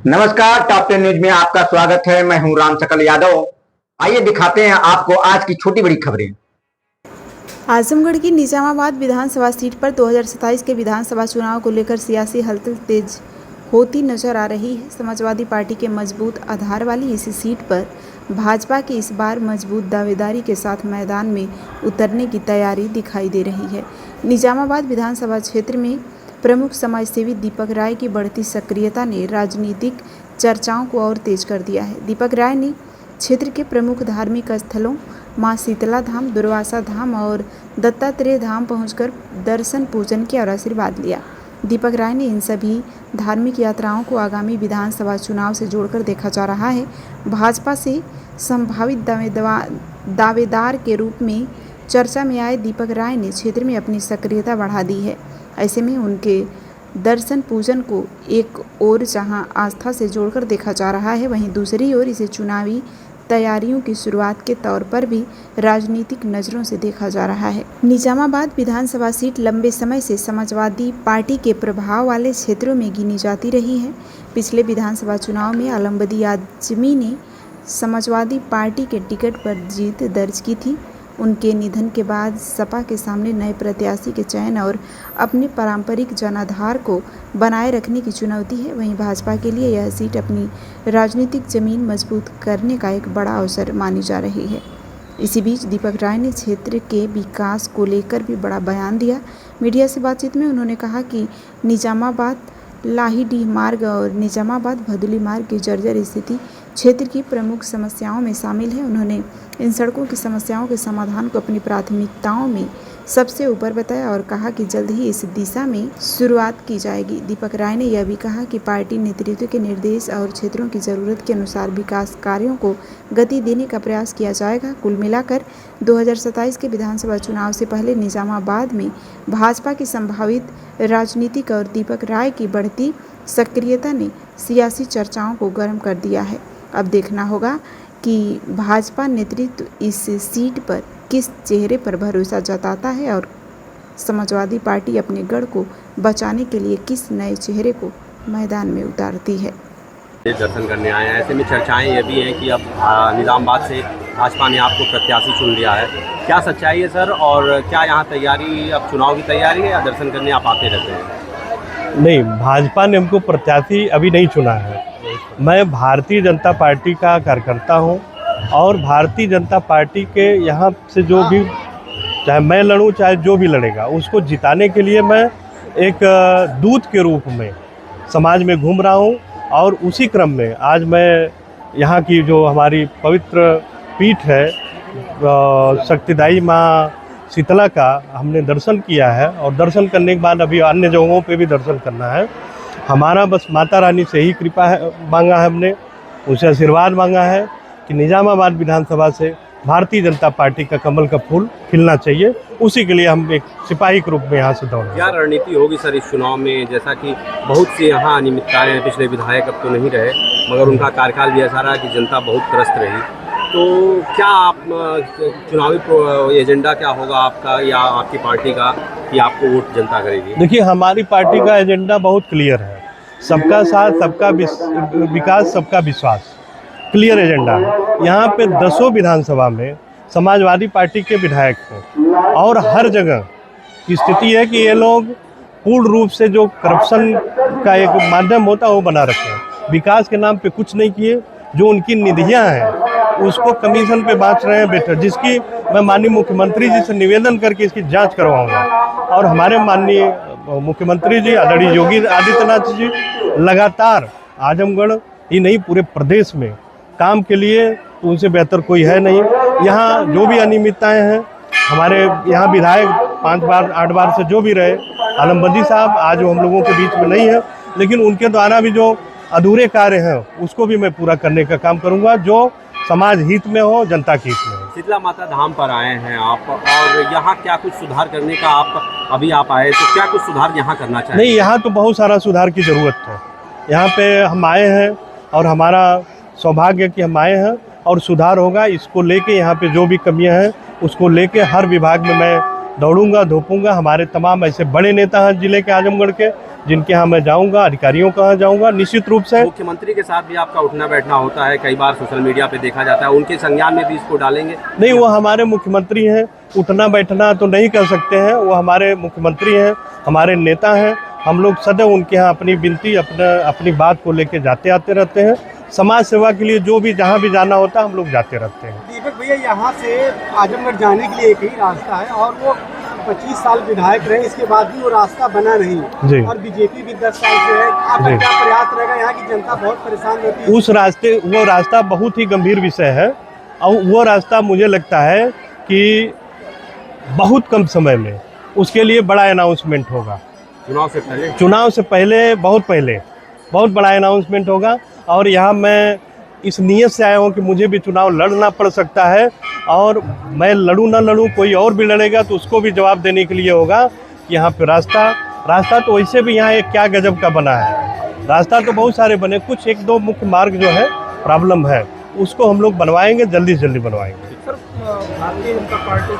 नमस्कार, top 10 news में आपका स्वागत है। मैं हूं राम सकल यादव। आइए दिखाते हैं आपको आज की छोटी बड़ी खबरें। आजमगढ़ की निजामाबाद विधानसभा सीट पर 2027 के विधानसभा चुनाव को लेकर सियासी हलचल तेज होती नजर आ रही है। समाजवादी पार्टी के मजबूत आधार वाली इस सीट पर भाजपा की इस बार मजबूत दावेदारी के साथ मैदान में उतरने की तैयारी दिखाई दे रही है। निजामाबाद विधानसभा क्षेत्र में प्रमुख समाजसेवी दीपक राय की बढ़ती सक्रियता ने राजनीतिक चर्चाओं को और तेज कर दिया है। दीपक राय ने क्षेत्र के प्रमुख धार्मिक स्थलों मां शीतला धाम, दुर्वासा धाम और दत्तात्रेय धाम पहुंचकर दर्शन पूजन किया और आशीर्वाद लिया। दीपक राय ने इन सभी धार्मिक यात्राओं को आगामी विधानसभा चुनाव से जोड़कर देखा जा रहा है। भाजपा से संभावित दावेदार के रूप में चर्चा में आए दीपक राय ने क्षेत्र में अपनी सक्रियता बढ़ा दी है। ऐसे में उनके दर्शन पूजन को एक ओर जहां आस्था से जोड़कर देखा जा रहा है, वहीं दूसरी ओर इसे चुनावी तैयारियों की शुरुआत के तौर पर भी राजनीतिक नज़रों से देखा जा रहा है। निजामाबाद विधानसभा सीट लंबे समय से समाजवादी पार्टी के प्रभाव वाले क्षेत्रों में गिनी जाती रही है। पिछले विधानसभा चुनाव में आलमबदी आजमी ने समाजवादी पार्टी के टिकट पर जीत दर्ज की थी। उनके निधन के बाद सपा के सामने नए प्रत्याशी के चयन और अपने पारंपरिक जनाधार को बनाए रखने की चुनौती है। वहीं भाजपा के लिए यह सीट अपनी राजनीतिक जमीन मजबूत करने का एक बड़ा अवसर मानी जा रही है। इसी बीच दीपक राय ने क्षेत्र के विकास को लेकर भी बड़ा बयान दिया। मीडिया से बातचीत में उन्होंने कहा कि निजामाबाद लाहीडीह मार्ग और निजामाबाद भदोली मार्ग की जर्जर स्थिति क्षेत्र की प्रमुख समस्याओं में शामिल है। उन्होंने इन सड़कों की समस्याओं के समाधान को अपनी प्राथमिकताओं में सबसे ऊपर बताया और कहा कि जल्द ही इस दिशा में शुरुआत की जाएगी। दीपक राय ने यह भी कहा कि पार्टी नेतृत्व के निर्देश और क्षेत्रों की ज़रूरत के अनुसार विकास कार्यों को गति देने का प्रयास किया जाएगा। कुल मिलाकर 2027 के विधानसभा चुनाव से पहले निजामाबाद में भाजपा की संभावित राजनीतिक और दीपक राय की बढ़ती सक्रियता ने सियासी चर्चाओं को गर्म कर दिया है। अब देखना होगा कि भाजपा नेतृत्व इस सीट पर किस चेहरे पर भरोसा जताता है और समाजवादी पार्टी अपने गढ़ को बचाने के लिए किस नए चेहरे को मैदान में उतारती है। दर्शन करने आए हैं। ऐसे में चर्चाएं ये भी हैं कि अब निजामाबाद से भाजपा ने आपको प्रत्याशी चुन लिया है। क्या सच्चाई है सर, और क्या यहाँ तैयारी अब चुनाव की तैयारी है या दर्शन करने आप आते रहते हैं? नहीं, भाजपा ने हमको प्रत्याशी अभी नहीं चुना है। मैं भारतीय जनता पार्टी का कार्यकर्ता हूं और भारतीय जनता पार्टी के यहाँ से जो भी, चाहे मैं लड़ूं चाहे जो भी लड़ेगा, उसको जिताने के लिए मैं एक दूत के रूप में समाज में घूम रहा हूं। और उसी क्रम में आज मैं यहाँ की जो हमारी पवित्र पीठ है शक्तिदायी माँ शीतला का हमने दर्शन किया है और दर्शन करने के बाद अभी अन्य जगहों पे भी दर्शन करना है। हमारा बस माता रानी से ही कृपा है, मांगा है, हमने उनसे आशीर्वाद मांगा है कि निजामाबाद विधानसभा से भारतीय जनता पार्टी का कमल का फूल खिलना चाहिए। उसी के लिए हम एक सिपाही के रूप में यहाँ से दौड़। क्या रणनीति होगी सर इस चुनाव में? जैसा कि बहुत सी यहाँ अनियमितताएं हैं, पिछले विधायक अब तो नहीं रहे मगर उनका कार्यकाल भी ऐसा रहा कि जनता बहुत त्रस्त रही। तो क्या आप चुनावी एजेंडा क्या होगा आपका या आपकी पार्टी का कि आपको वोट जनता करेगी? देखिए, हमारी पार्टी का एजेंडा बहुत क्लियर है। सबका साथ, सबका विकास, सबका विश्वास, क्लियर एजेंडा है। यहाँ पे 10 विधानसभा में समाजवादी पार्टी के विधायक हैं और हर जगह की स्थिति है कि ये लोग पूर्ण रूप से जो करप्शन का एक माध्यम होता है वो बना रखे हैं। विकास के नाम पे कुछ नहीं किए। जो उनकी निधियां हैं उसको कमीशन पे बांट रहे हैं बेटर, जिसकी मैं माननीय मुख्यमंत्री जी से निवेदन करके इसकी जांच करवाऊंगा। और हमारे माननीय मुख्यमंत्री जी आदरणीय योगी आदित्यनाथ जी लगातार आजमगढ़ ही नहीं पूरे प्रदेश में काम के लिए उनसे बेहतर कोई है नहीं। यहाँ जो भी अनियमितताएं हैं, हमारे यहाँ विधायक 5 बार 8 बार से जो भी रहे, आलमबदी साहब आज वो हम लोगों के बीच में नहीं है, लेकिन उनके द्वारा भी जो अधूरे कार्य हैं उसको भी मैं पूरा करने का काम करूँगा जो समाज हित में हो, जनता के हित में हो। शीतला माता धाम पर आए हैं आप और यहाँ क्या कुछ सुधार करने का अभी आप आए तो क्या कुछ सुधार यहाँ करना चाहिए? नहीं, यहाँ तो बहुत सारा सुधार की ज़रूरत है। यहाँ पे हम आए हैं और हमारा सौभाग्य कि हम आए हैं और सुधार होगा। इसको लेके यहाँ पे जो भी कमियाँ हैं उसको लेके हर विभाग में मैं दौड़ूंगा, धोपूंगा। हमारे तमाम ऐसे बड़े नेता हैं जिले के, आजमगढ़ के, जिनके यहाँ मैं जाऊँगा, अधिकारियों के यहाँ जाऊँगा निश्चित रूप से। मुख्यमंत्री के साथ भी आपका उठना बैठना होता है, कई बार सोशल मीडिया पे देखा जाता है, उनके संज्ञान में भी इसको डालेंगे? नहीं, वो हमारे मुख्यमंत्री हैं, उठना बैठना तो नहीं कर सकते हैं, वो हमारे मुख्यमंत्री हैं, हमारे नेता हैं। हम लोग सदैव उनके यहाँ अपनी विनती, अपनी बात को लेके जाते आते रहते हैं। समाज सेवा के लिए जो भी जहाँ भी जाना होता है हम लोग जाते रहते हैं। दीपक भैया, यहाँ से आजमगढ़ जाने के लिए एक ही रास्ता है और वो 25 साल विधायक रहे, इसके बाद भी वो रास्ता बना नहीं जी। और बीजेपी भी 10 साल से है। आपका क्या प्रयास रहेगा? यहाँ की जनता बहुत परेशान रहती है। वो रास्ता बहुत ही गंभीर विषय है और वो रास्ता मुझे लगता है कि बहुत कम समय में उसके लिए बड़ा अनाउंसमेंट होगा। चुनाव से पहले बहुत बड़ा अनाउंसमेंट होगा। और यहाँ मैं इस नियत से आया हूँ कि मुझे भी चुनाव लड़ना पड़ सकता है और मैं लड़ूँ ना लड़ूँ, कोई और भी लड़ेगा तो उसको भी जवाब देने के लिए होगा कि यहाँ पे रास्ता तो वैसे भी यहाँ एक क्या गजब का बना है। रास्ता तो बहुत सारे बने, कुछ एक दो मुख्य मार्ग जो है प्रॉब्लम है, उसको हम लोग बनवाएंगे, जल्दी से जल्दी बनवाएंगे। Sir, Bharatiya Janata party